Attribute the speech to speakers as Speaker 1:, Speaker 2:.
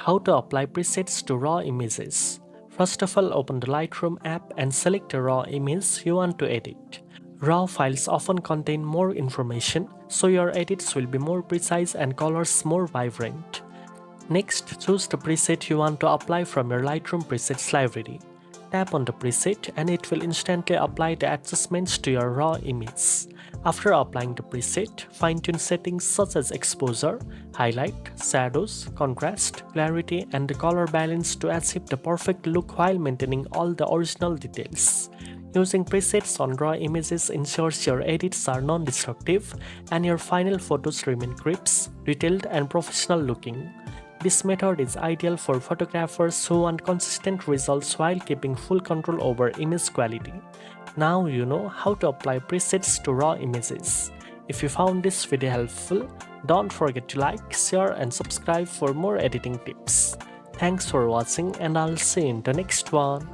Speaker 1: How to apply presets to raw images. First of all, open the Lightroom app and select the raw image you want to edit. Raw files often contain more information, so your edits will be more precise and colors more vibrant. Next, choose the preset you want to apply from your Lightroom presets library. Tap on the preset and it will instantly apply the adjustments to your raw image. After applying the preset, fine-tune settings such as exposure, highlight, shadows, contrast, clarity, and the color balance to achieve the perfect look while maintaining all the original details. Using presets on raw images ensures your edits are non-destructive and your final photos remain crisp, detailed, and professional looking. This method is ideal for photographers who want consistent results while keeping full control over image quality. Now you know how to apply presets to raw images. If you found this video helpful, don't forget to like, share, and subscribe for more editing tips. Thanks for watching, and I'll see you in the next one.